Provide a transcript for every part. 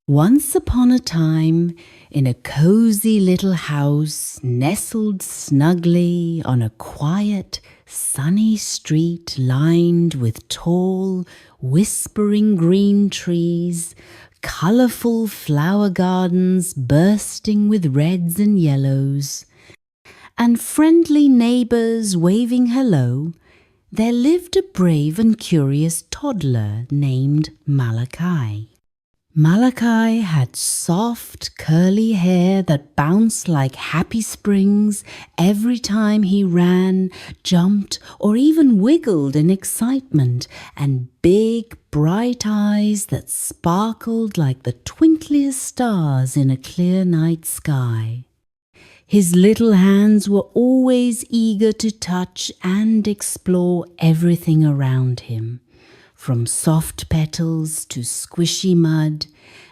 Once upon a time, in a cozy little house nestled snugly on a quiet, sunny street lined with tall, whispering green trees, colourful flower gardens bursting with reds and yellows, and friendly neighbours waving hello, there lived a brave and curious toddler named Malakai. Malakai had soft, curly hair that bounced like happy springs every time he ran, jumped, or even wiggled in excitement, and big, bright eyes that sparkled like the twinkliest stars in a clear night sky. His little hands were always eager to touch and explore everything around him, from soft petals to squishy mud,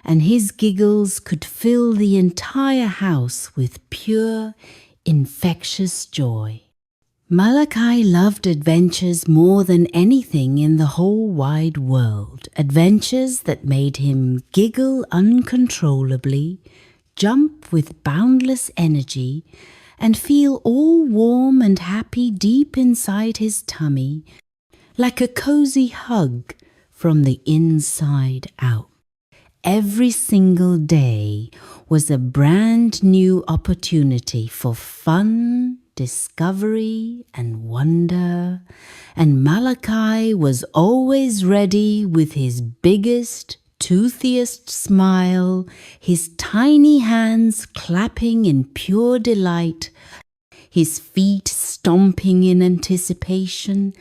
and his giggles could fill the entire house with pure, infectious joy. Malakai loved adventures more than anything in the whole wide world, adventures that made him giggle uncontrollably, jump with boundless energy, and feel all warm and happy deep inside his tummy, like a cozy hug from the inside out. Every single day was a brand new opportunity for fun, discovery, and wonder, and Malakai was always ready with his biggest, toothiest smile, his tiny hands clapping in pure delight, his feet stomping in anticipation,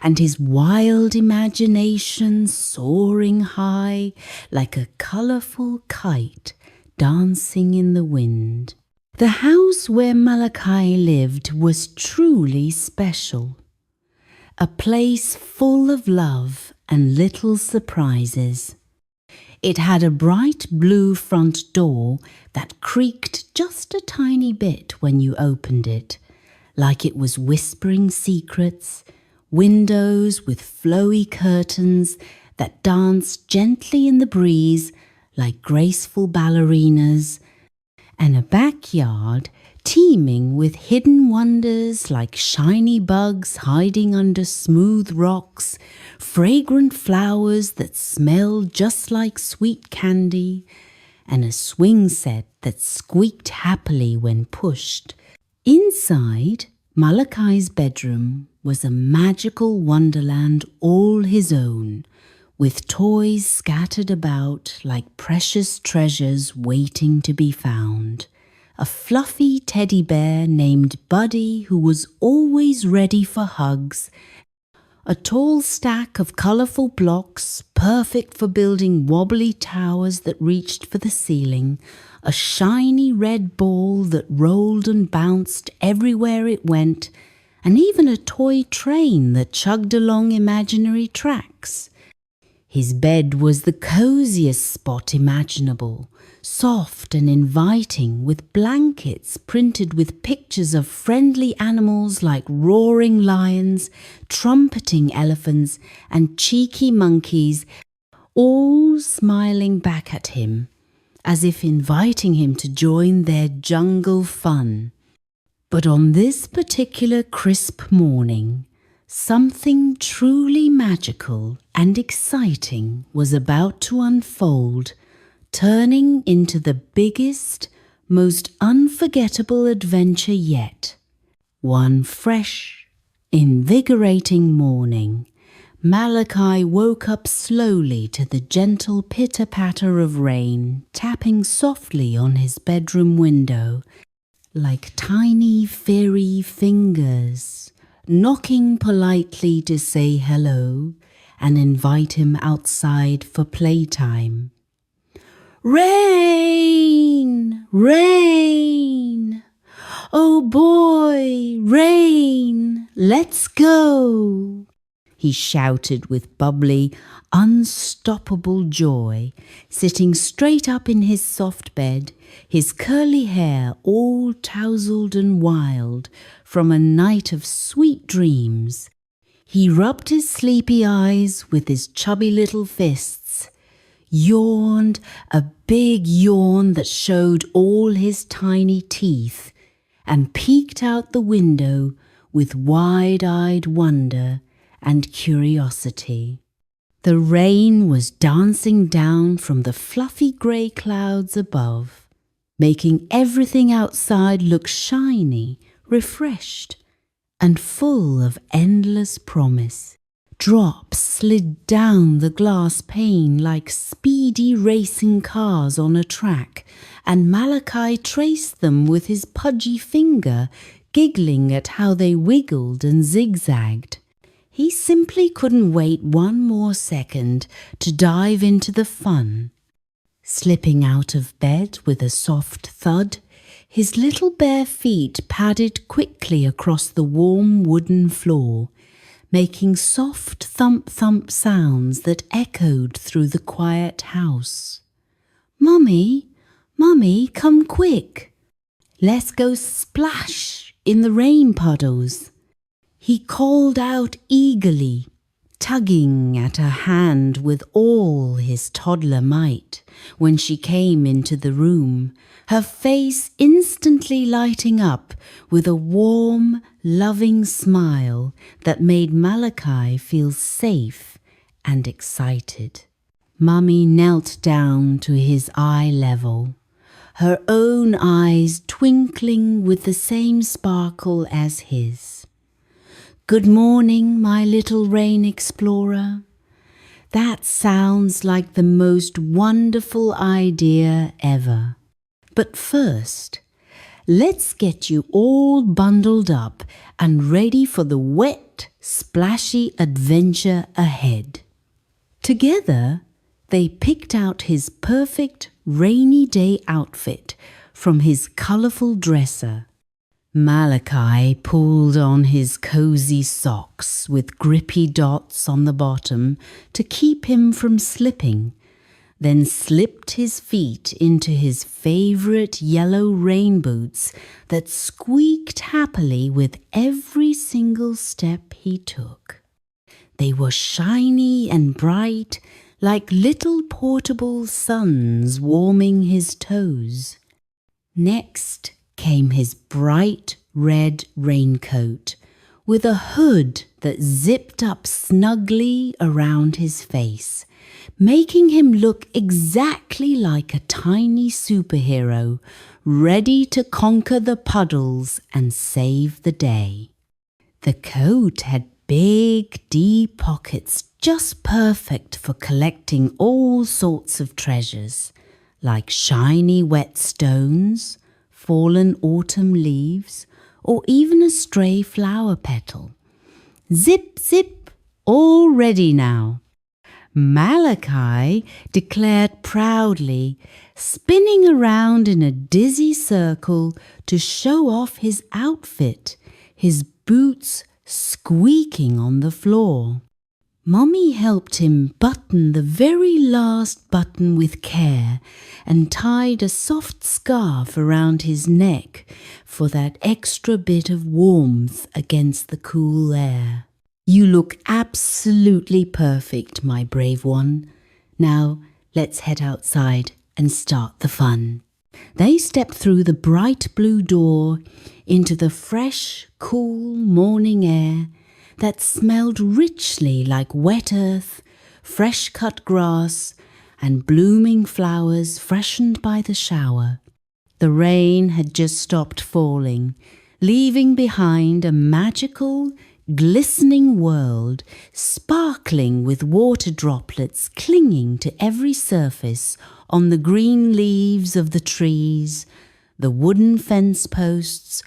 and his wild imagination soaring high like a colourful kite dancing in the wind. The house where Malakai lived was truly special, a place full of love and little surprises. It had a bright blue front door that creaked just a tiny bit when you opened it, like it was whispering secrets, windows with flowy curtains that danced gently in the breeze like graceful ballerinas, and a backyard teeming with hidden wonders like shiny bugs hiding under smooth rocks, fragrant flowers that smelled just like sweet candy, and a swing set that squeaked happily when pushed. Inside, Malakai's bedroom was a magical wonderland all his own, with toys scattered about like precious treasures waiting to be found. A fluffy teddy bear named Buddy who was always ready for hugs, a tall stack of colourful blocks perfect for building wobbly towers that reached for the ceiling, a shiny red ball that rolled and bounced everywhere it went, and even a toy train that chugged along imaginary tracks. His bed was the coziest spot imaginable, soft and inviting, with blankets printed with pictures of friendly animals like roaring lions, trumpeting elephants, and cheeky monkeys, all smiling back at him, as if inviting him to join their jungle fun. But on this particular crisp morning, something truly magical and exciting was about to unfold, turning into the biggest, most unforgettable adventure yet. One fresh, invigorating morning, Malakai woke up slowly to the gentle pitter-patter of rain tapping softly on his bedroom window, like tiny fairy fingers, knocking politely to say hello and invite him outside for playtime. Rain! Rain! Oh boy, rain! Let's go! He shouted with bubbly, unstoppable joy, sitting straight up in his soft bed, his curly hair all tousled and wild from a night of sweet dreams. He rubbed his sleepy eyes with his chubby little fists. yawned a big yawn that showed all his tiny teeth, and peeked out the window with wide-eyed wonder and curiosity. The rain was dancing down from the fluffy grey clouds above, making everything outside look shiny, refreshed, and full of endless promise. Drops slid down the glass pane like speedy racing cars on a track, and Malakai traced them with his pudgy finger, giggling at how they wiggled and zigzagged. He simply couldn't wait one more second to dive into the fun. Slipping out of bed with a soft thud, his little bare feet padded quickly across the warm wooden floor, making soft thump-thump sounds that echoed through the quiet house. "Mummy, Mummy, come quick. Let's go splash in the rain puddles," he called out eagerly, tugging at her hand with all his toddler might when she came into the room, her face instantly lighting up with a warm, loving smile that made Malakai feel safe and excited. Mummy knelt down to his eye level, her own eyes twinkling with the same sparkle as his. "Good morning, my little rain explorer. That sounds like the most wonderful idea ever. But first, let's get you all bundled up and ready for the wet, splashy adventure ahead." Together, they picked out his perfect rainy day outfit from his colourful dresser. Malakai pulled on his cozy socks with grippy dots on the bottom to keep him from slipping, then slipped his feet into his favourite yellow rain boots that squeaked happily with every single step he took. They were shiny and bright, like little portable suns warming his toes. Next came his bright red raincoat, with a hood that zipped up snugly around his face, making him look exactly like a tiny superhero, ready to conquer the puddles and save the day. The coat had big, deep pockets just perfect for collecting all sorts of treasures, like shiny wet stones, fallen autumn leaves, or even a stray flower petal. Zip, zip, all ready now. Malakai declared proudly, spinning around in a dizzy circle to show off his outfit, his boots squeaking on the floor. Mommy helped him button the very last button with care and tied a soft scarf around his neck for that extra bit of warmth against the cool air. "You look absolutely perfect, my brave one. Now let's head outside and start the fun." They stepped through the bright blue door into the fresh, cool morning air that smelled richly like wet earth, fresh-cut grass, and blooming flowers freshened by the shower. The rain had just stopped falling, leaving behind a magical, glistening world, sparkling with water droplets clinging to every surface on the green leaves of the trees, the wooden fence posts,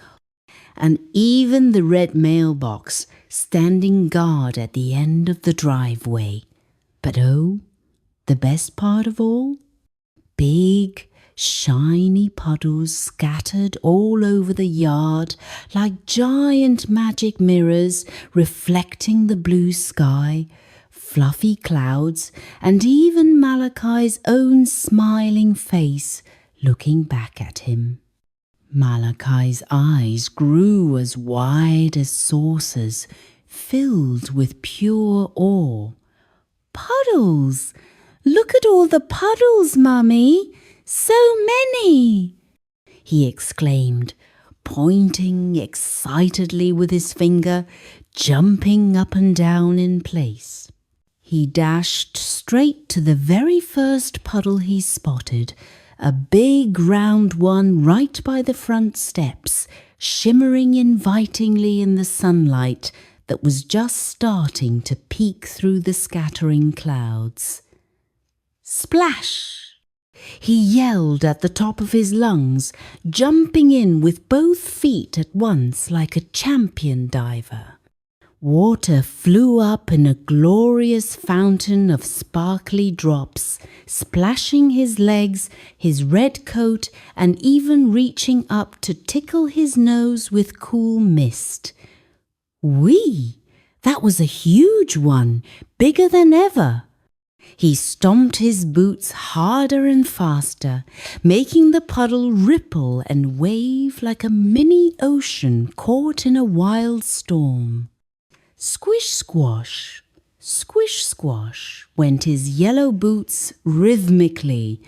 and even the red mailbox standing guard at the end of the driveway. But oh, the best part of all? Big, shiny puddles scattered all over the yard like giant magic mirrors reflecting the blue sky, fluffy clouds, and even Malakai's own smiling face looking back at him. Malakai's eyes grew as wide as saucers, filled with pure awe. "Puddles! Look at all the puddles, Mummy! So many! He exclaimed, pointing excitedly with his finger, jumping up and down in place. He dashed straight to the very first puddle he spotted, a big round one right by the front steps, shimmering invitingly in the sunlight that was just starting to peek through the scattering clouds. Splash! He yelled at the top of his lungs, jumping in with both feet at once like a champion diver. Water flew up in a glorious fountain of sparkly drops, splashing his legs, his red coat, and even reaching up to tickle his nose with cool mist. Whee! That was a huge one, bigger than ever. He stomped his boots harder and faster, making the puddle ripple and wave like a mini ocean caught in a wild storm. Squish squash, squish squash went his yellow boots rhythmically,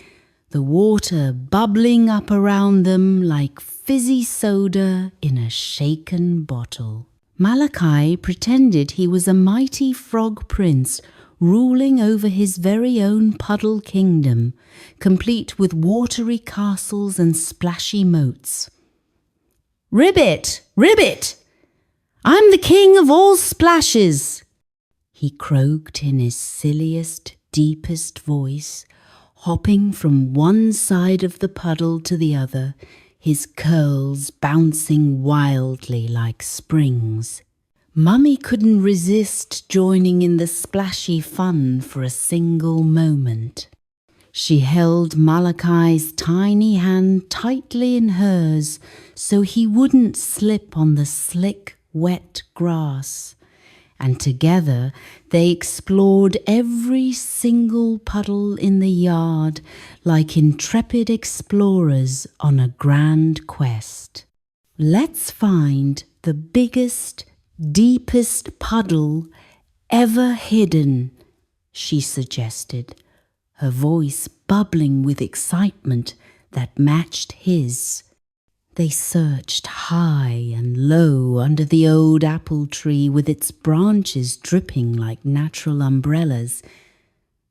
the water bubbling up around them like fizzy soda in a shaken bottle. Malakai pretended he was a mighty frog prince ruling over his very own puddle kingdom, complete with watery castles and splashy moats. "Ribbit! Ribbit! I'm the king of all splashes!" he croaked in his silliest, deepest voice, hopping from one side of the puddle to the other, his curls bouncing wildly like springs. Mummy couldn't resist joining in the splashy fun for a single moment. She held Malakai's tiny hand tightly in hers so he wouldn't slip on the slick, wet grass, and together they explored every single puddle in the yard like intrepid explorers on a grand quest. "Let's find the biggest, deepest puddle ever hidden," she suggested, her voice bubbling with excitement that matched his. They searched high and low under the old apple tree with its branches dripping like natural umbrellas,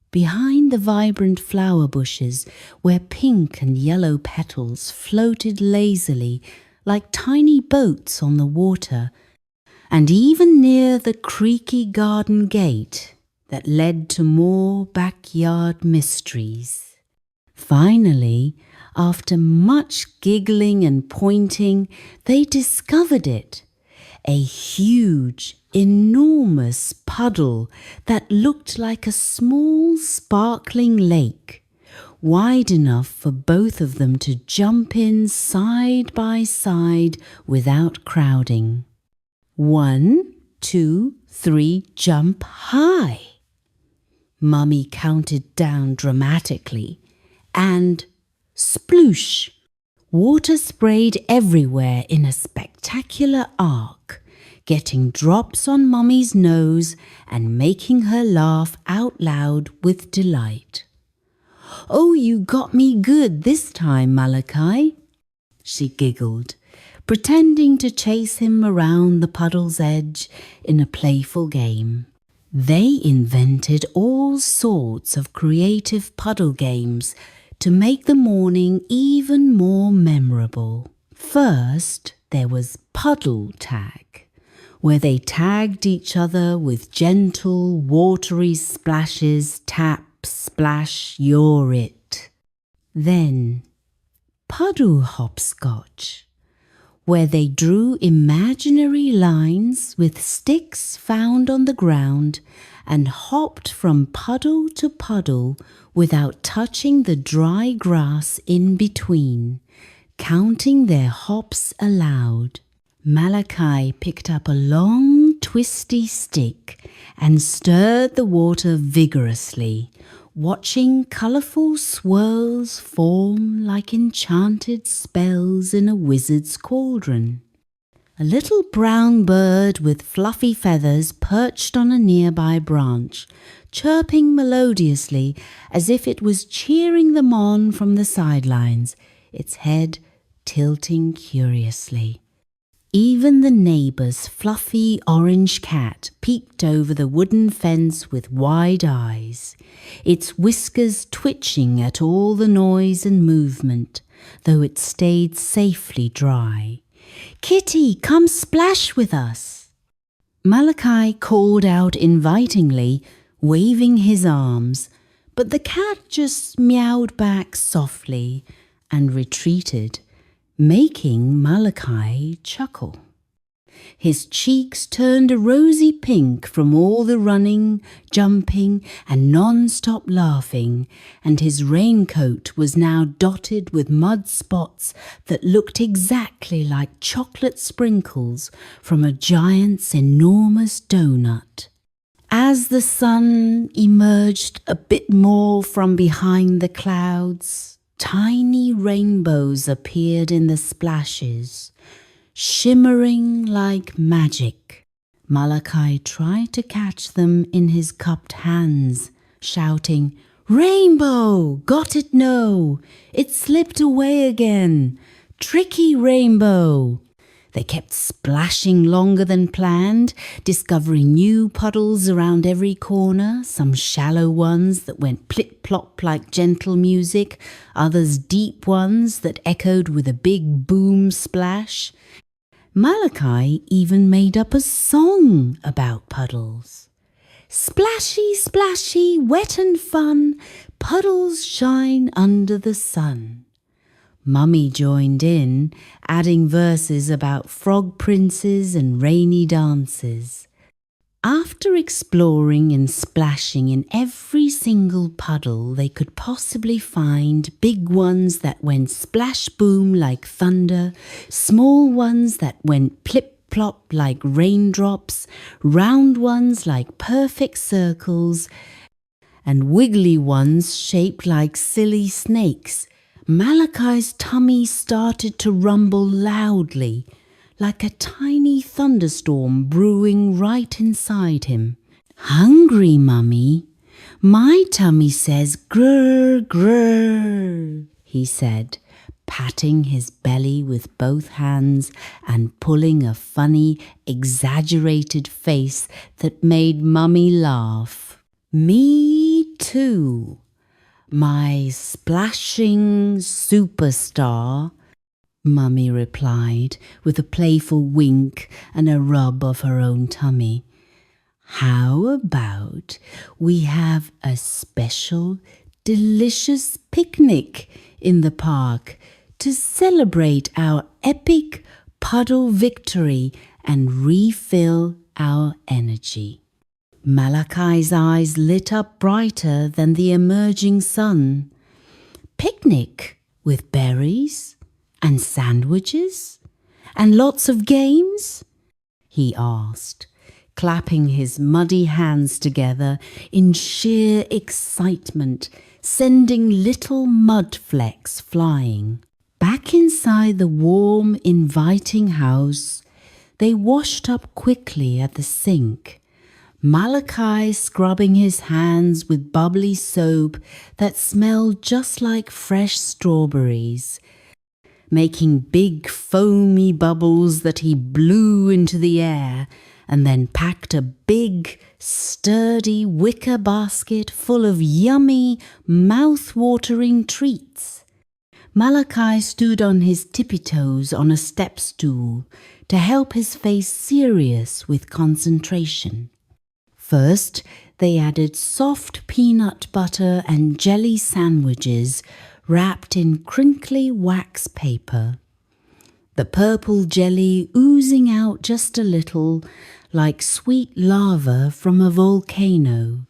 behind the vibrant flower bushes where pink and yellow petals floated lazily like tiny boats on the water, and even near the creaky garden gate that led to more backyard mysteries. Finally, after much giggling and pointing, they discovered it, a huge, enormous puddle that looked like a small, sparkling lake, wide enough for both of them to jump in side by side without crowding. 1, 2, 3, jump high. Mummy counted down dramatically, and sploosh! Water sprayed everywhere in a spectacular arc, getting drops on Mummy's nose and making her laugh out loud with delight. "Oh, you got me good this time, Malakai," she giggled, pretending to chase him around the puddle's edge in a playful game. They invented all sorts of creative puddle games to make the morning even more memorable. First, there was puddle tag, where they tagged each other with gentle, watery splashes, tap, splash, you're it. Then, puddle hopscotch, where they drew imaginary lines with sticks found on the ground and hopped from puddle to puddle without touching the dry grass in between, counting their hops aloud. Malakai picked up a long, twisty stick and stirred the water vigorously, watching colourful swirls form like enchanted spells in a wizard's cauldron. A little brown bird with fluffy feathers perched on a nearby branch, chirping melodiously as if it was cheering them on from the sidelines, its head tilting curiously. Even the neighbour's fluffy orange cat peeked over the wooden fence with wide eyes, its whiskers twitching at all the noise and movement, though it stayed safely dry. "Kitty, come splash with us!" Malakai called out invitingly, waving his arms, but the cat just meowed back softly and retreated, making Malakai chuckle. His cheeks turned a rosy pink from all the running, jumping, and non-stop laughing, and his raincoat was now dotted with mud spots that looked exactly like chocolate sprinkles from a giant's enormous donut. As the sun emerged a bit more from behind the clouds, tiny rainbows appeared in the splashes, shimmering like magic. Malakai tried to catch them in his cupped hands, shouting, "Rainbow! Got it, no! It slipped away again! Tricky rainbow!" They kept splashing longer than planned, discovering new puddles around every corner, some shallow ones that went plip-plop like gentle music, others deep ones that echoed with a big boom splash. Malakai even made up a song about puddles. "Splashy, splashy, wet and fun, puddles shine under the sun." Mummy joined in, adding verses about frog princes and rainy dances. After exploring and splashing in every single puddle they could possibly find, big ones that went splash boom like thunder, small ones that went plip plop like raindrops, round ones like perfect circles, and wiggly ones shaped like silly snakes, Malakai's tummy started to rumble loudly, like a tiny thunderstorm brewing right inside him. "Hungry, Mummy? My tummy says grrr, grrr," he said, patting his belly with both hands and pulling a funny, exaggerated face that made Mummy laugh. "Me too, my splashing superstar," Mummy replied, with a playful wink and a rub of her own tummy. "How about we have a special, delicious picnic in the park to celebrate our epic puddle victory and refill our energy?" Malakai's eyes lit up brighter than the emerging sun. "Picnic with berries and sandwiches and lots of games?" he asked, clapping his muddy hands together in sheer excitement, sending little mud flecks flying. Back inside the warm, inviting house, they washed up quickly at the sink, Malakai scrubbing his hands with bubbly soap that smelled just like fresh strawberries, making big foamy bubbles that he blew into the air, and then packed a big, sturdy wicker basket full of yummy, mouth-watering treats. Malakai stood on his tippy-toes on a step stool to help his face serious with concentration. First, they added soft peanut butter and jelly sandwiches wrapped in crinkly wax paper, the purple jelly oozing out just a little like sweet lava from a volcano.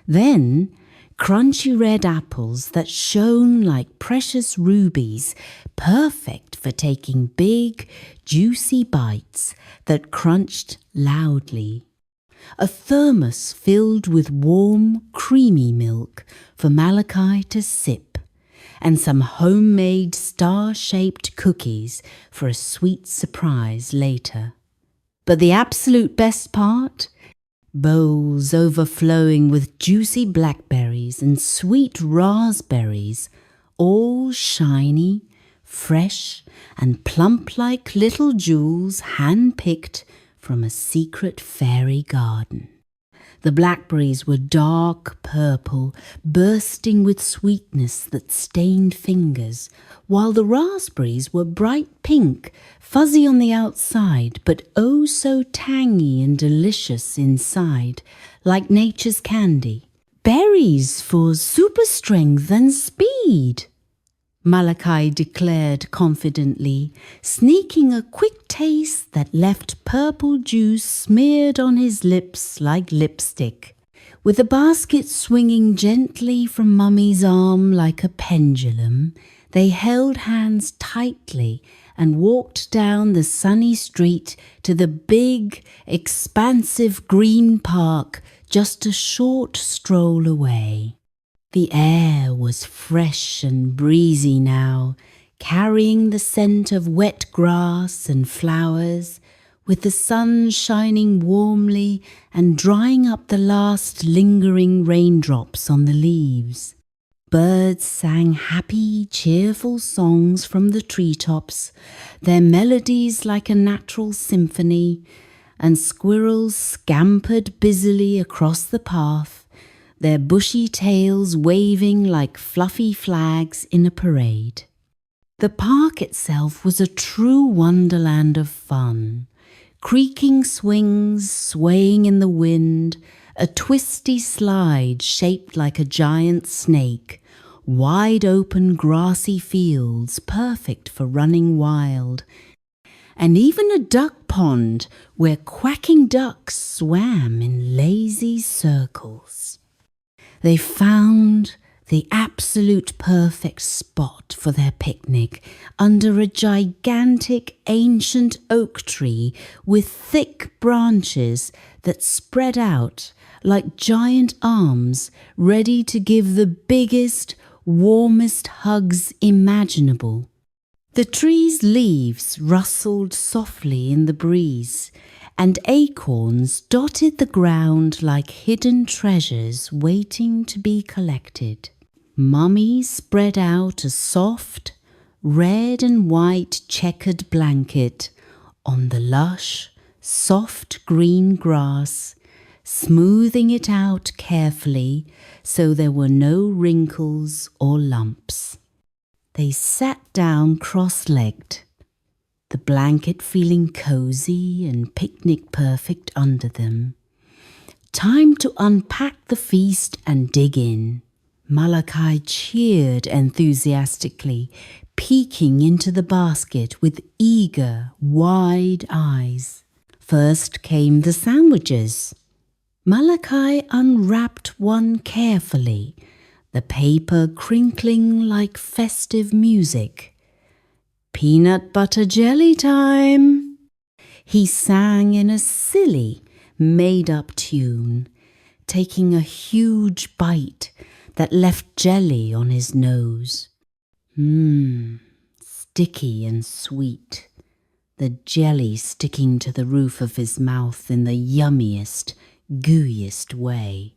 Then, crunchy red apples that shone like precious rubies, perfect for taking big, juicy bites that crunched loudly. A thermos filled with warm, creamy milk for Malakai to sip, and some homemade star-shaped cookies for a sweet surprise later. But the absolute best part? bowls overflowing with juicy blackberries and sweet raspberries, all shiny, fresh, and plump like little jewels hand-picked from a secret fairy garden. The blackberries were dark purple, bursting with sweetness that stained fingers, while the raspberries were bright pink, fuzzy on the outside, but oh so tangy and delicious inside, like nature's candy. Berries for super strength and speed, Malakai declared confidently, sneaking a quick taste that left purple juice smeared on his lips like lipstick. With the basket swinging gently from Mummy's arm like a pendulum, they held hands tightly and walked down the sunny street to the big, expansive green park just a short stroll away. The air was fresh and breezy now, carrying the scent of wet grass and flowers, with the sun shining warmly and drying up the last lingering raindrops on the leaves. Birds sang happy, cheerful songs from the treetops, their melodies like a natural symphony, and squirrels scampered busily across the path, their bushy tails waving like fluffy flags in a parade. The park itself was a true wonderland of fun. Creaking swings swaying in the wind, a twisty slide shaped like a giant snake, wide open grassy fields perfect for running wild, and even a duck pond where quacking ducks swam in lazy circles. They found the absolute perfect spot for their picnic under a gigantic ancient oak tree with thick branches that spread out like giant arms ready to give the biggest, warmest hugs imaginable. The tree's leaves rustled softly in the breeze, and acorns dotted the ground like hidden treasures waiting to be collected. Mummy spread out a soft, red and white checkered blanket on the lush, soft green grass, smoothing it out carefully so there were no wrinkles or lumps. They sat down cross-legged, the blanket feeling cozy and picnic perfect under them. Time to unpack the feast and dig in. Malakai cheered enthusiastically, peeking into the basket with eager, wide eyes. First came the sandwiches. Malakai unwrapped one carefully, the paper crinkling like festive music. "Peanut butter jelly time," he sang in a silly, made-up tune, taking a huge bite that left jelly on his nose. Sticky and sweet, the jelly sticking to the roof of his mouth in the yummiest, gooeyest way.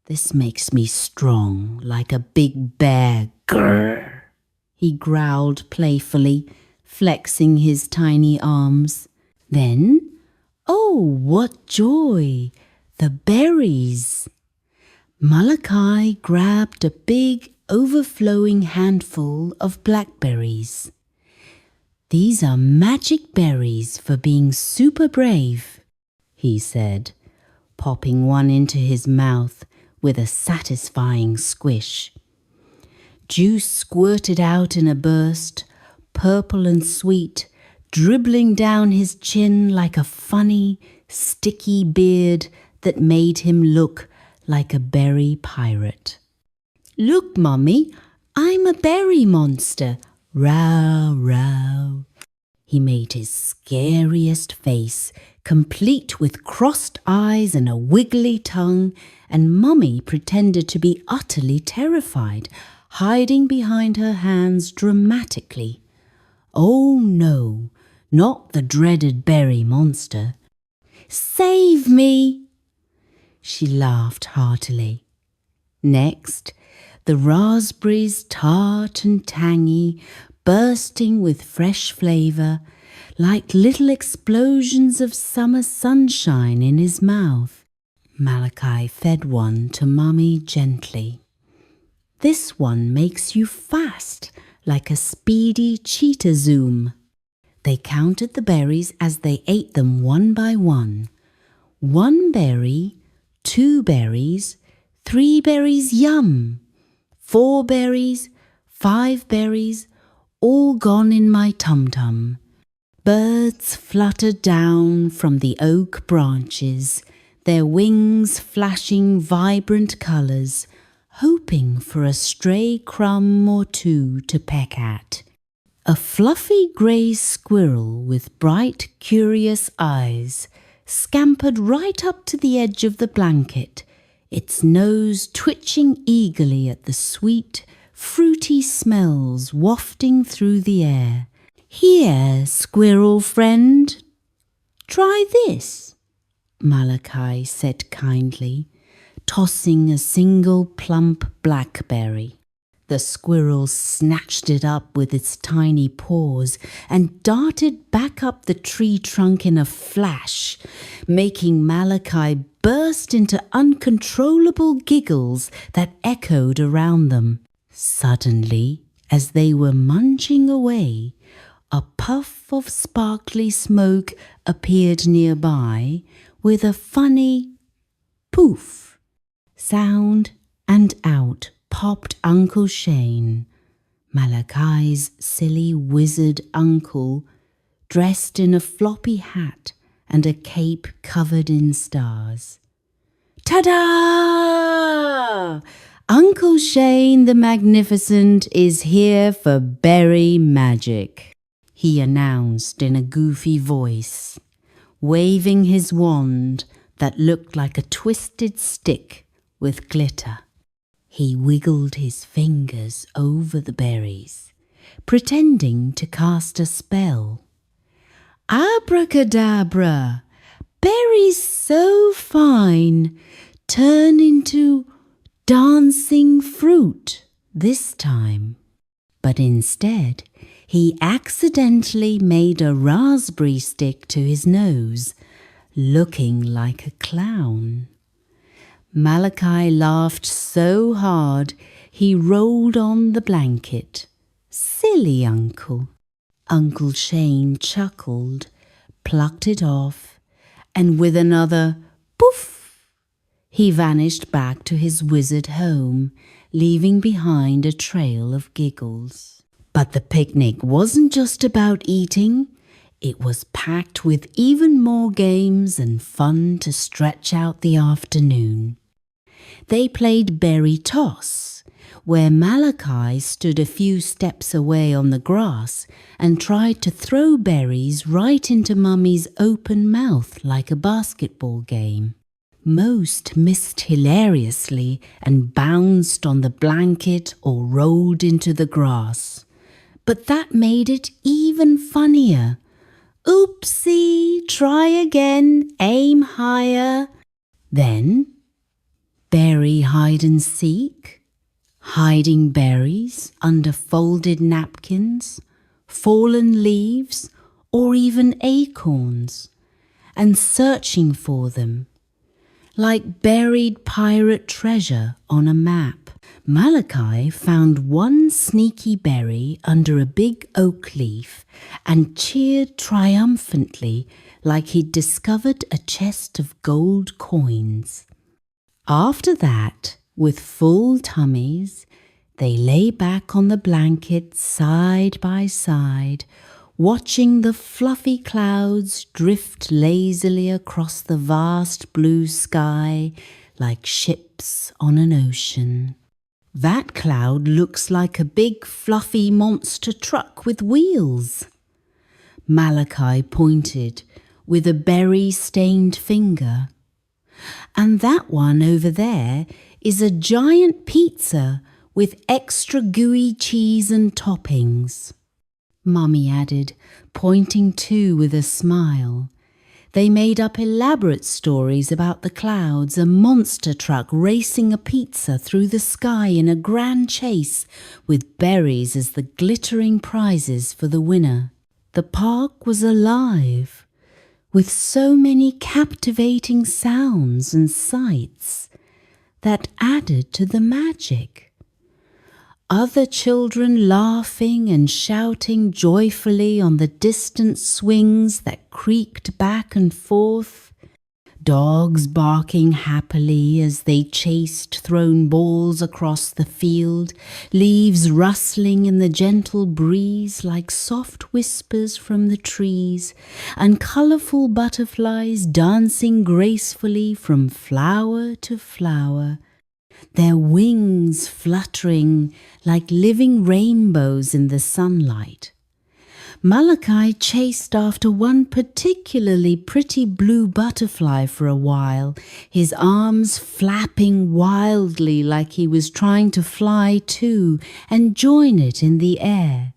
"This makes me strong like a big bear. Grrr!" he growled playfully, flexing his tiny arms. Then, oh, what joy! The berries! Malakai grabbed a big, overflowing handful of blackberries. "These are magic berries for being super brave," he said, popping one into his mouth with a satisfying squish. Juice squirted out in a burst, purple and sweet, dribbling down his chin like a funny, sticky beard that made him look like a berry pirate. "Look, Mummy, I'm a berry monster. Row, row." He made his scariest face, complete with crossed eyes and a wiggly tongue, and Mummy pretended to be utterly terrified, hiding behind her hands dramatically. Oh no, not the dreaded berry monster. "Save me!" She laughed heartily. Next, the raspberries, tart and tangy, bursting with fresh flavour, like little explosions of summer sunshine in his mouth. Malakai fed one to Mummy gently. This one makes you fast, like a speedy cheetah zoom. They counted the berries as they ate them one by one. 1 berry, 2 berries, 3 berries, yum! 4 berries, 5 berries, all gone in my tum-tum. Birds fluttered down from the oak branches, their wings flashing vibrant colours, hoping for a stray crumb or two to peck at. A fluffy grey squirrel with bright, curious eyes scampered right up to the edge of the blanket, its nose twitching eagerly at the sweet, fruity smells wafting through the air. "Here, squirrel friend, try this," Malakai said kindly, tossing a single plump blackberry. The squirrel snatched it up with its tiny paws and darted back up the tree trunk in a flash, making Malakai burst into uncontrollable giggles that echoed around them. Suddenly, as they were munching away, a puff of sparkly smoke appeared nearby with a funny poof sound, and out popped Uncle Shane, Malakai's silly wizard uncle, dressed in a floppy hat and a cape covered in stars. "Ta-da! Uncle Shane the Magnificent is here for berry magic," he announced in a goofy voice, waving his wand that looked like a twisted stick with glitter. He wiggled his fingers over the berries, pretending to cast a spell. "Abracadabra! Berries so fine turn into dancing fruit this time." But instead, he accidentally made a raspberry stick to his nose, looking like a clown. Malakai laughed so hard he rolled on the blanket. "Silly uncle." Uncle Shane chuckled, plucked it off, and with another poof, he vanished back to his wizard home, leaving behind a trail of giggles. But the picnic wasn't just about eating. It was packed with even more games and fun to stretch out the afternoon. They played berry toss, where Malakai stood a few steps away on the grass and tried to throw berries right into Mummy's open mouth like a basketball game. Most missed hilariously and bounced on the blanket or rolled into the grass. But that made it even funnier. "Oopsie, try again, aim higher." Then, berry hide and seek, hiding berries under folded napkins, fallen leaves, or even acorns, and searching for them, like buried pirate treasure on a map. Malakai found one sneaky berry under a big oak leaf and cheered triumphantly like he'd discovered a chest of gold coins. After that, with full tummies, they lay back on the blanket side by side, watching the fluffy clouds drift lazily across the vast blue sky like ships on an ocean. "That cloud looks like a big fluffy monster truck with wheels." Malakai pointed with a berry-stained finger. "And that one over there is a giant pizza with extra gooey cheese and toppings," Mummy added, pointing too with a smile. They made up elaborate stories about the clouds, a monster truck racing a pizza through the sky in a grand chase, with berries as the glittering prizes for the winner. The park was alive, with so many captivating sounds and sights that added to the magic. Other children laughing and shouting joyfully on the distant swings that creaked back and forth, dogs barking happily as they chased thrown balls across the field, leaves rustling in the gentle breeze like soft whispers from the trees, and colourful butterflies dancing gracefully from flower to flower, their wings fluttering like living rainbows in the sunlight. Malakai chased after one particularly pretty blue butterfly for a while, his arms flapping wildly like he was trying to fly too and join it in the air.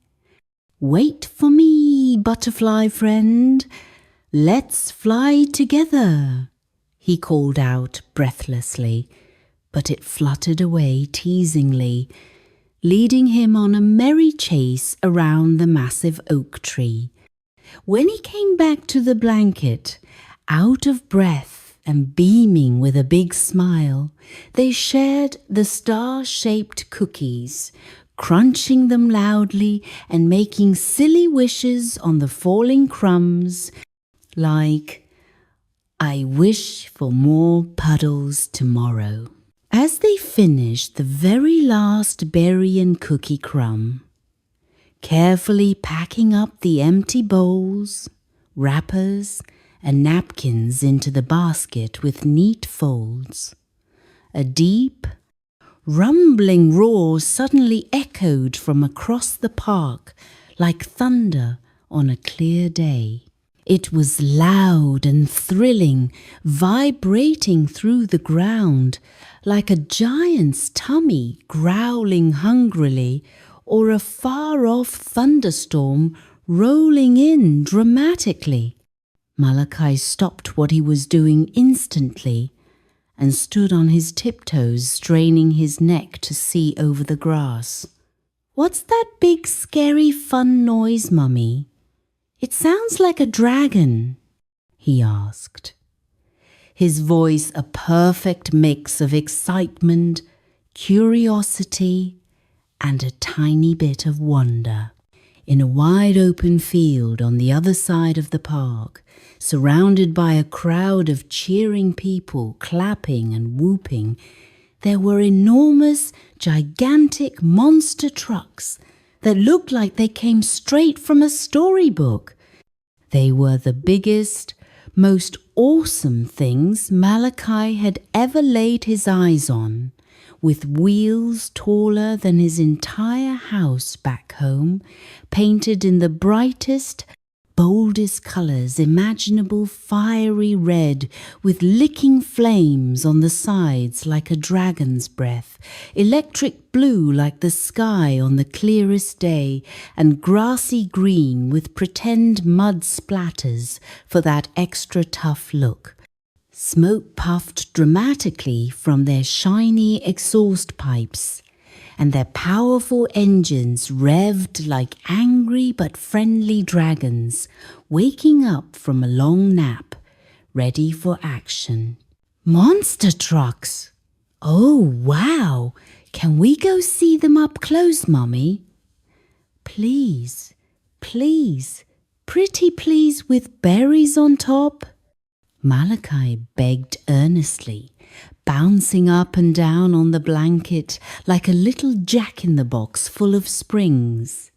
"Wait for me, butterfly friend. Let's fly together," he called out breathlessly, but it fluttered away teasingly, leading him on a merry chase around the massive oak tree. When he came back to the blanket, out of breath and beaming with a big smile, they shared the star-shaped cookies, crunching them loudly and making silly wishes on the falling crumbs, like, "I wish for more puddles tomorrow." As they finished the very last berry and cookie crumb, carefully packing up the empty bowls, wrappers, and napkins into the basket with neat folds, a deep, rumbling roar suddenly echoed from across the park like thunder on a clear day. It was loud and thrilling, vibrating through the ground, like a giant's tummy growling hungrily, or a far-off thunderstorm rolling in dramatically. Malakai stopped what he was doing instantly and stood on his tiptoes, straining his neck to see over the grass. "What's that big, scary, fun noise, Mummy? It sounds like a dragon," he asked, his voice a perfect mix of excitement, curiosity, and a tiny bit of wonder. In a wide open field on the other side of the park, surrounded by a crowd of cheering people clapping and whooping, there were enormous, gigantic monster trucks that looked like they came straight from a storybook. They were the biggest, most awesome things Malakai had ever laid his eyes on, with wheels taller than his entire house back home, painted in the brightest, boldest colours imaginable, fiery red with licking flames on the sides like a dragon's breath, electric blue like the sky on the clearest day, and grassy green with pretend mud splatters for that extra tough look. Smoke puffed dramatically from their shiny exhaust pipes, and their powerful engines revved like angry but friendly dragons, waking up from a long nap, ready for action. "Monster trucks! Oh, wow! Can we go see them up close, Mummy? Please, please, pretty please with berries on top?" Malakai begged earnestly, bouncing up and down on the blanket like a little jack-in-the-box full of springs.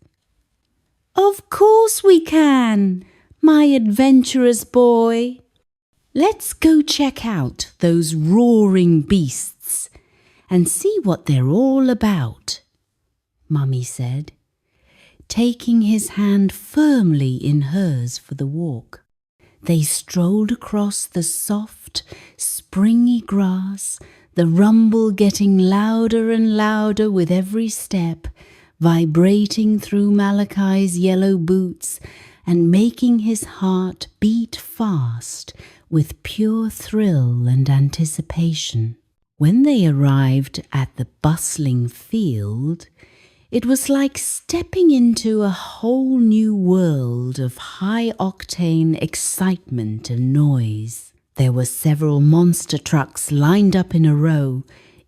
"Of course we can, my adventurous boy. Let's go check out those roaring beasts and see what they're all about," Mummy said, taking his hand firmly in hers for the walk. They strolled across the soft, springy grass, the rumble getting louder and louder with every step, vibrating through Malakai's yellow boots and making his heart beat fast with pure thrill and anticipation. When they arrived at the bustling field, it was like stepping into a whole new world of high-octane excitement and noise. There were several monster trucks lined up in a row,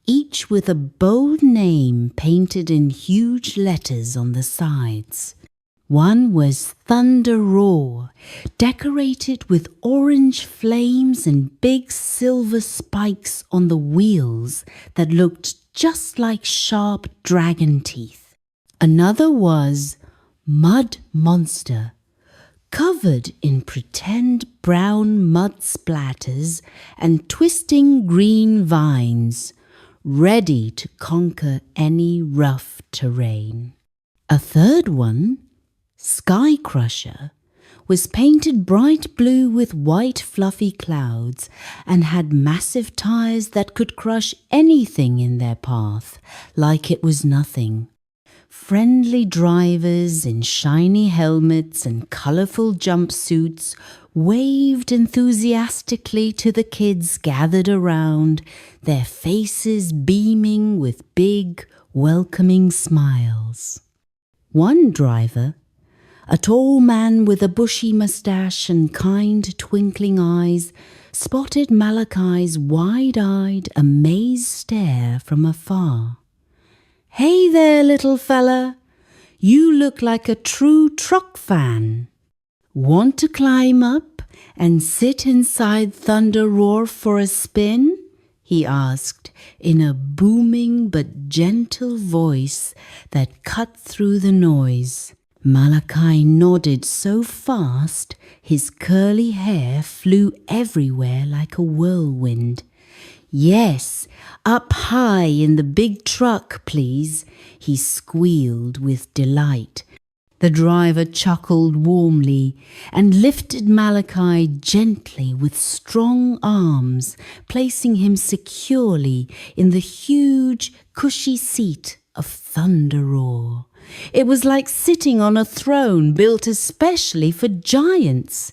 each with a bold name painted in huge letters on the sides. One was Thunder Roar, decorated with orange flames and big silver spikes on the wheels that looked just like sharp dragon teeth. Another was Mud Monster, covered in pretend brown mud splatters and twisting green vines, ready to conquer any rough terrain. A third one, Sky Crusher, was painted bright blue with white fluffy clouds and had massive tires that could crush anything in their path like it was nothing. Friendly drivers in shiny helmets and colorful jumpsuits waved enthusiastically to the kids gathered around, their faces beaming with big, welcoming smiles. One driver, a tall man with a bushy mustache and kind, twinkling eyes, spotted Malakai's wide-eyed, amazed stare from afar. "Hey there, little fella. You look like a true truck fan. Want to climb up and sit inside Thunder Roar for a spin?" he asked in a booming but gentle voice that cut through the noise. Malakai nodded so fast his curly hair flew everywhere like a whirlwind. "Yes, up high in the big truck, please," he squealed with delight. The driver chuckled warmly and lifted Malakai gently with strong arms, placing him securely in the huge, cushy seat of Thunder Roar. It was like sitting on a throne built especially for giants.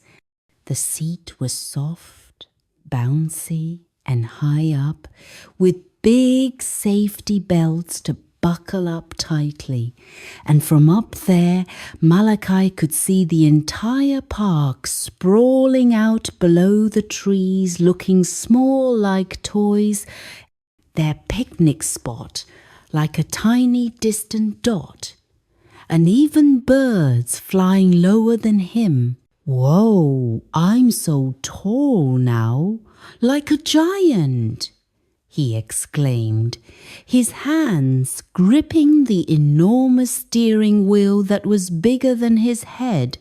The seat was soft, bouncy, and high up, with big safety belts to buckle up tightly. And from up there, Malakai could see the entire park sprawling out below the trees, looking small like toys, their picnic spot like a tiny distant dot, and even birds flying lower than him. "Whoa, I'm so tall now, like a giant," he exclaimed, his hands gripping the enormous steering wheel that was bigger than his head,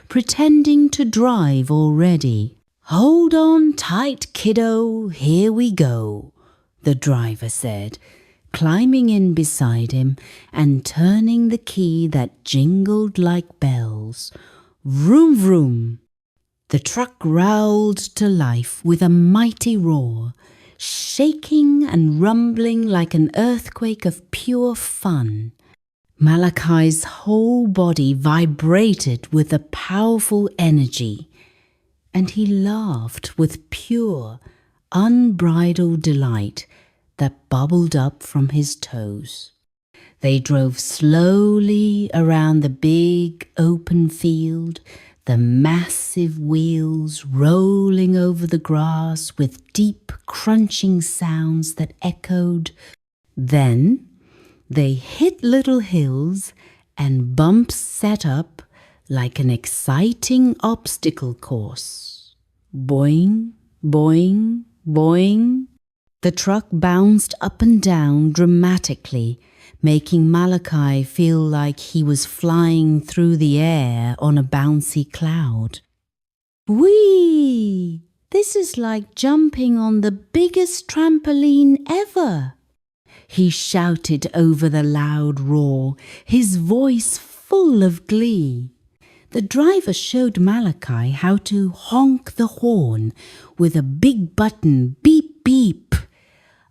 pretending to drive already. "Hold on tight, kiddo, here we go," the driver said, climbing in beside him and turning the key that jingled like bells. Vroom, vroom. The truck rolled to life with a mighty roar, shaking and rumbling like an earthquake of pure fun. Malakai's whole body vibrated with a powerful energy, and he laughed with pure, unbridled delight that bubbled up from his toes. They drove slowly around the big open field, the massive wheels rolling over the grass with deep crunching sounds that echoed. Then they hit little hills and bumps set up like an exciting obstacle course. Boing, boing, boing. The truck bounced up and down dramatically, making Malakai feel like he was flying through the air on a bouncy cloud. "Whee! This is like jumping on the biggest trampoline ever," he shouted over the loud roar, his voice full of glee. The driver showed Malakai how to honk the horn with a big button, beep beep.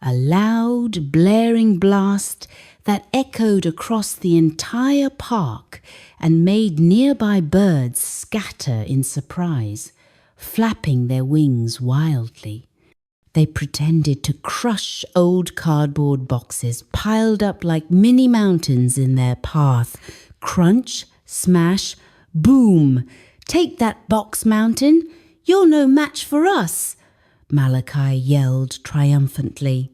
a loud, blaring blast that echoed across the entire park and made nearby birds scatter in surprise, flapping their wings wildly. They pretended to crush old cardboard boxes piled up like mini mountains in their path. Crunch, smash, boom! Take that box, mountain! You're no match for us! Malakai yelled triumphantly.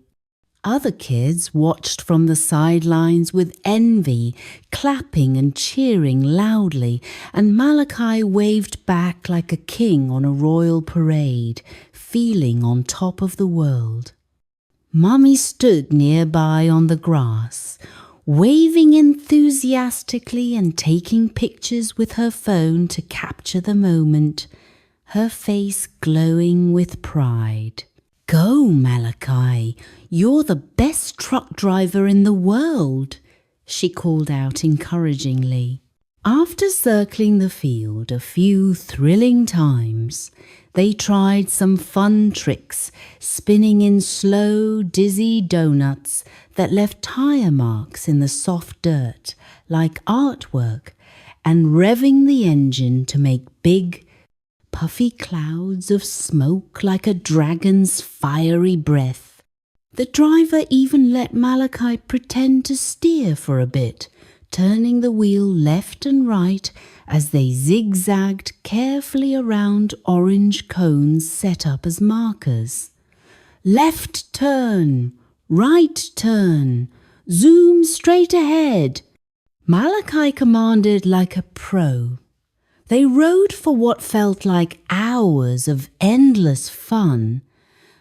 Other kids watched from the sidelines with envy, clapping and cheering loudly, and Malakai waved back like a king on a royal parade, feeling on top of the world. Mummy stood nearby on the grass, waving enthusiastically and taking pictures with her phone to capture the moment, her face glowing with pride. Go, Malakai, you're the best truck driver in the world, she called out encouragingly. After circling the field a few thrilling times, they tried some fun tricks, spinning in slow, dizzy donuts that left tire marks in the soft dirt like artwork, and revving the engine to make big, puffy clouds of smoke like a dragon's fiery breath. The driver even let Malakai pretend to steer for a bit, turning the wheel left and right as they zigzagged carefully around orange cones set up as markers. Left turn, right turn, zoom straight ahead, Malakai commanded like a pro. They rode for what felt like hours of endless fun,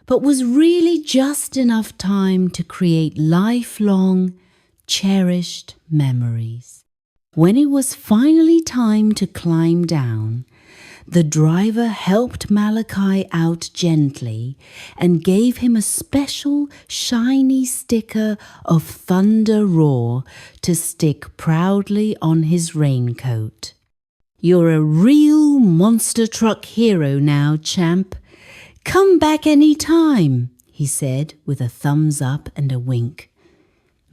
but was really just enough time to create lifelong, cherished memories. When it was finally time to climb down, the driver helped Malakai out gently and gave him a special shiny sticker of Thunder Roar to stick proudly on his raincoat. You're a real monster truck hero now, champ. Come back any time, he said with a thumbs up and a wink.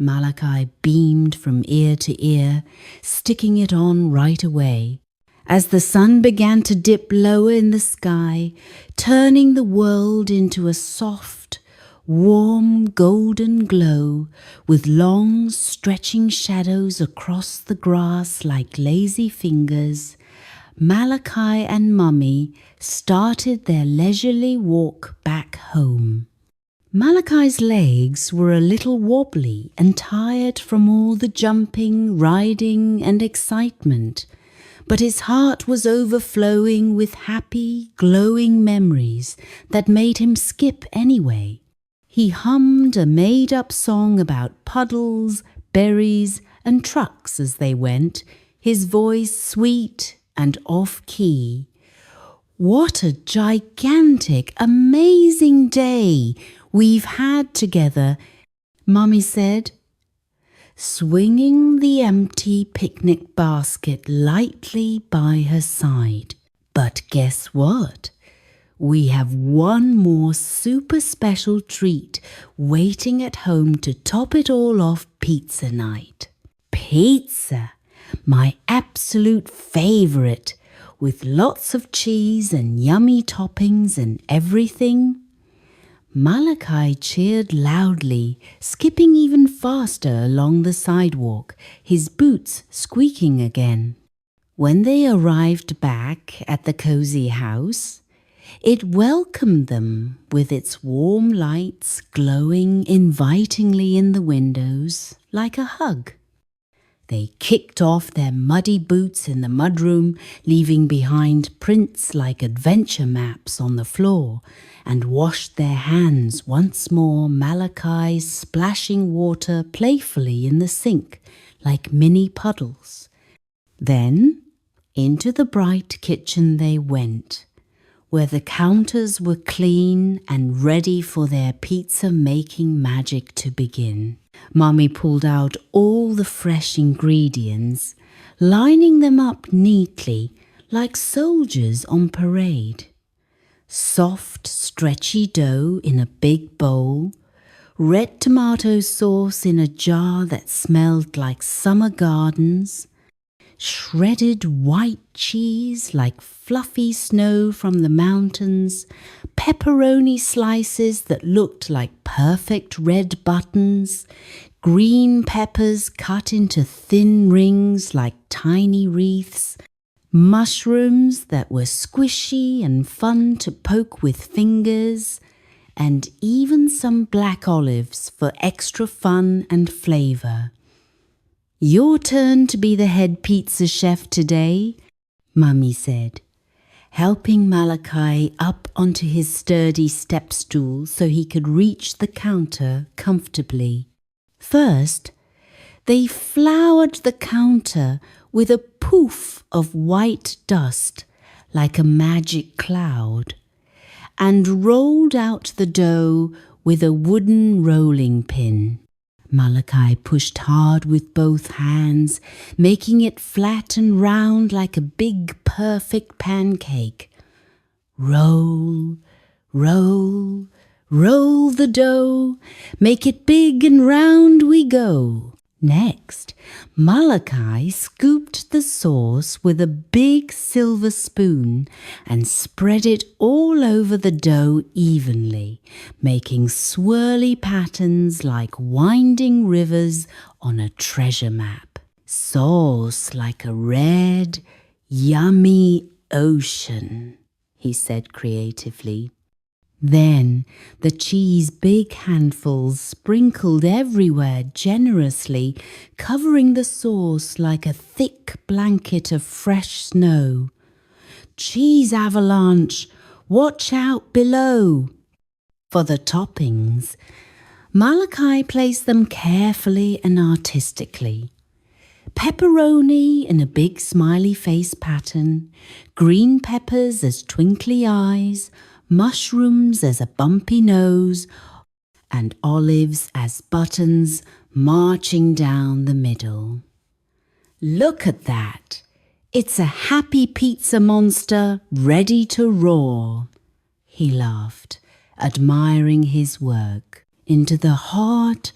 Malakai beamed from ear to ear, sticking it on right away. As the sun began to dip lower in the sky, turning the world into a soft, warm golden glow with long stretching shadows across the grass like lazy fingers, Malakai and Mummy started their leisurely walk back home. Malakai's legs were a little wobbly and tired from all the jumping, riding and excitement, but his heart was overflowing with happy, glowing memories that made him skip anyway. He hummed a made-up song about puddles, berries, and trucks as they went, his voice sweet and off-key. What a gigantic, amazing day we've had together, Mummy said, swinging the empty picnic basket lightly by her side. But guess what? We have one more super special treat waiting at home to top it all off pizza night. Pizza, my absolute favorite, with lots of cheese and yummy toppings and everything. Malakai cheered loudly, skipping even faster along the sidewalk, his boots squeaking again. When they arrived back at the cozy house, it welcomed them with its warm lights glowing invitingly in the windows like a hug. They kicked off their muddy boots in the mudroom, leaving behind prints like adventure maps on the floor, and washed their hands once more, Malakai splashing water playfully in the sink like mini puddles. Then into the bright kitchen they went, where the counters were clean and ready for their pizza-making magic to begin. Mummy pulled out all the fresh ingredients, lining them up neatly like soldiers on parade. Soft, stretchy dough in a big bowl, red tomato sauce in a jar that smelled like summer gardens, shredded white cheese like fluffy snow from the mountains, pepperoni slices that looked like perfect red buttons, green peppers cut into thin rings like tiny wreaths, mushrooms that were squishy and fun to poke with fingers, and even some black olives for extra fun and flavour. "Your turn to be the head pizza chef today," Mummy said, helping Malakai up onto his sturdy step stool so he could reach the counter comfortably. First, they floured the counter with a poof of white dust like a magic cloud, and rolled out the dough with a wooden rolling pin. Malakai pushed hard with both hands, making it flat and round like a big, perfect pancake. Roll, roll, roll the dough, make it big and round we go. Next, Malakai scooped the sauce with a big silver spoon and spread it all over the dough evenly, making swirly patterns like winding rivers on a treasure map. "Sauce like a red, yummy ocean," he said creatively. Then the cheese big handfuls sprinkled everywhere generously, covering the sauce like a thick blanket of fresh snow. "Cheese avalanche! Watch out below!" For the toppings, Malakai placed them carefully and artistically. Pepperoni in a big smiley face pattern, green peppers as twinkly eyes, mushrooms as a bumpy nose, and olives as buttons marching down the middle. "Look at that! It's a happy pizza monster ready to roar," he laughed, admiring his work. Into the hot,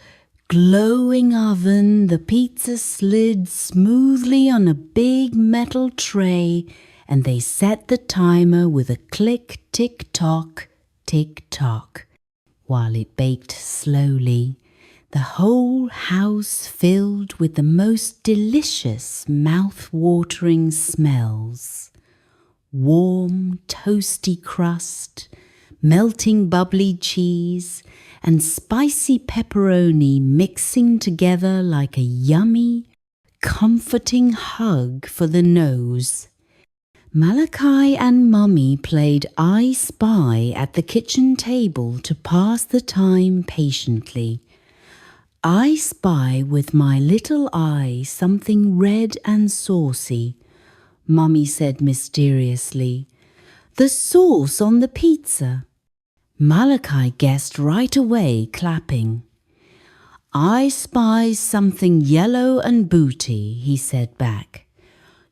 glowing oven, the pizza slid smoothly on a big metal tray, and they set the timer with a click, tick-tock, tick-tock. While it baked slowly, the whole house filled with the most delicious, mouth-watering smells. Warm, toasty crust, melting bubbly cheese, and spicy pepperoni mixing together like a yummy, comforting hug for the nose. Malakai and Mummy played I Spy at the kitchen table to pass the time patiently. "I spy with my little eye something red and saucy," Mummy said mysteriously. "The sauce on the pizza." Malakai guessed right away, clapping. "I spy something yellow and booty," he said back.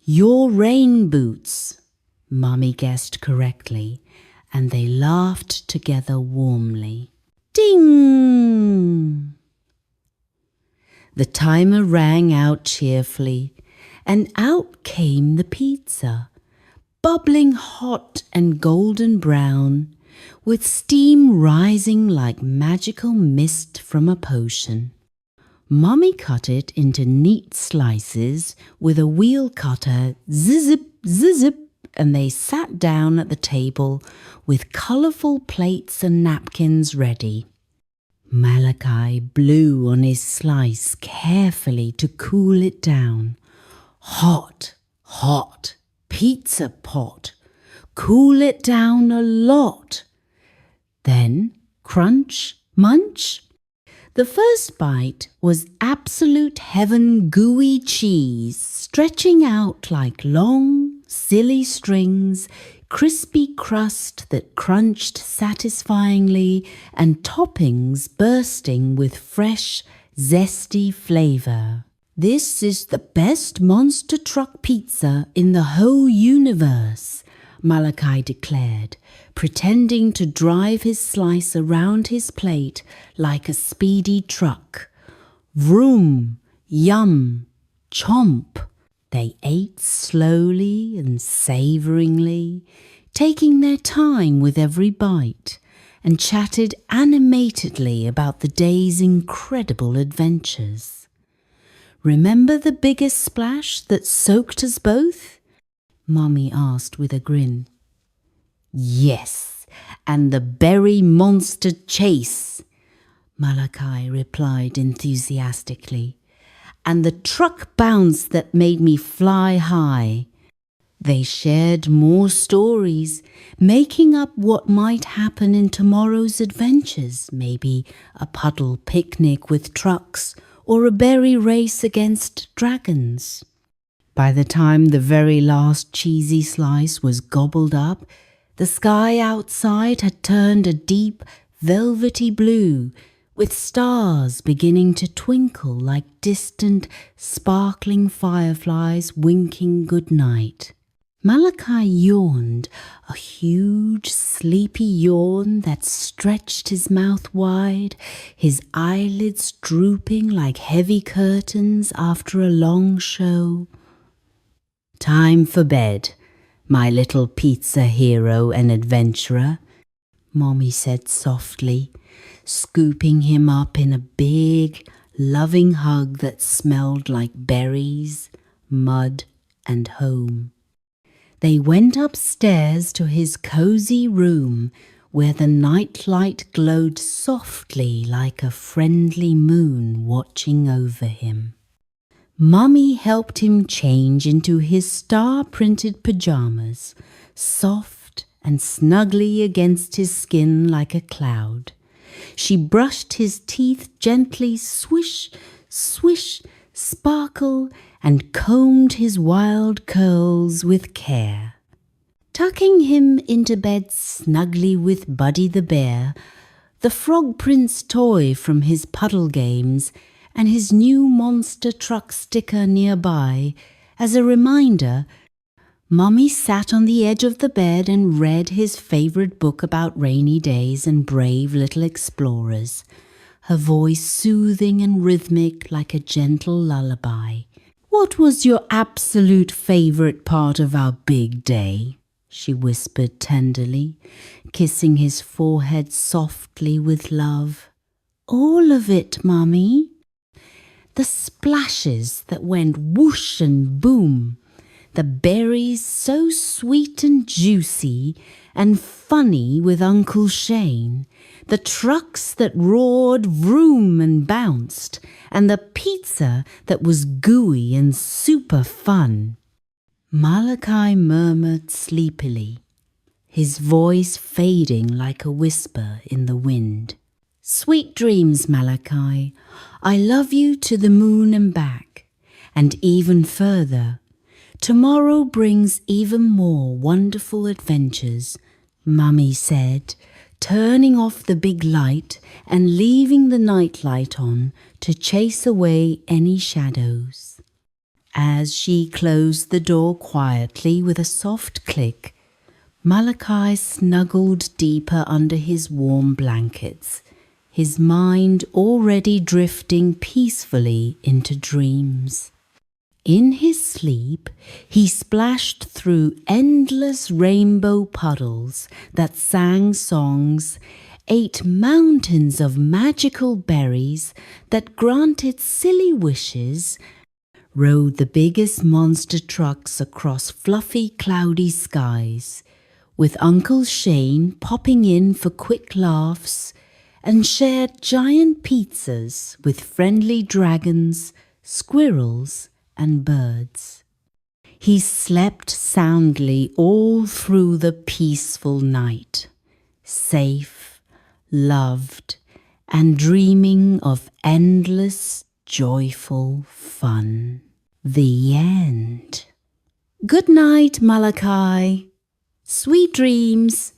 "Your rain boots," Mummy guessed correctly, and they laughed together warmly. Ding! The timer rang out cheerfully, and out came the pizza, bubbling hot and golden brown, with steam rising like magical mist from a potion. Mummy cut it into neat slices with a wheel cutter, zip, zip, and they sat down at the table with colourful plates and napkins ready. Malakai blew on his slice carefully to cool it down. "Hot, hot, pizza pot. Cool it down a lot." Then crunch, munch. The first bite was absolute heaven gooey cheese, stretching out like long, silly strings, crispy crust that crunched satisfyingly, and toppings bursting with fresh, zesty flavour. "This is the best monster truck pizza in the whole universe," Malakai declared, pretending to drive his slice around his plate like a speedy truck. Vroom, yum, chomp. They ate slowly and savouringly, taking their time with every bite, and chatted animatedly about the day's incredible adventures. "Remember the biggest splash that soaked us both?" Mummy asked with a grin. "Yes, and the berry monster chase," Malakai replied enthusiastically, "and the truck bounce that made me fly high." They shared more stories, making up what might happen in tomorrow's adventures, maybe a puddle picnic with trucks or a berry race against dragons. By the time the very last cheesy slice was gobbled up, the sky outside had turned a deep, velvety blue, with stars beginning to twinkle like distant, sparkling fireflies winking good night. Malakai yawned, a huge, sleepy yawn that stretched his mouth wide, his eyelids drooping like heavy curtains after a long show. "Time for bed, my little pizza hero and adventurer," Mommy said softly, scooping him up in a big, loving hug that smelled like berries, mud, and home. They went upstairs to his cozy room, where the nightlight glowed softly like a friendly moon watching over him. Mummy helped him change into his star-printed pajamas, soft and snuggly against his skin like a cloud. She brushed his teeth gently, swish, swish, sparkle, and combed his wild curls with care. Tucking him into bed snugly with Buddy the Bear, the Frog Prince toy from his puddle games, and his new monster truck sticker nearby, as a reminder, Mummy sat on the edge of the bed and read his favourite book about rainy days and brave little explorers, her voice soothing and rhythmic like a gentle lullaby. "What was your absolute favourite part of our big day?" she whispered tenderly, kissing his forehead softly with love. "All of it, Mummy. The splashes that went whoosh and boom, the berries so sweet and juicy and funny with Uncle Shane, the trucks that roared vroom and bounced, and the pizza that was gooey and super fun." Malakai murmured sleepily, his voice fading like a whisper in the wind. "Sweet dreams, Malakai. I love you to the moon and back, and even further. Tomorrow brings even more wonderful adventures," Mummy said, turning off the big light and leaving the nightlight on to chase away any shadows. As she closed the door quietly with a soft click, Malakai snuggled deeper under his warm blankets, his mind already drifting peacefully into dreams. In his sleep, he splashed through endless rainbow puddles that sang songs, ate mountains of magical berries that granted silly wishes, rode the biggest monster trucks across fluffy, cloudy skies, with Uncle Shane popping in for quick laughs, and shared giant pizzas with friendly dragons, squirrels, and birds. He slept soundly all through the peaceful night, safe, loved, and dreaming of endless, joyful fun. The end. Good night, Malakai. Sweet dreams.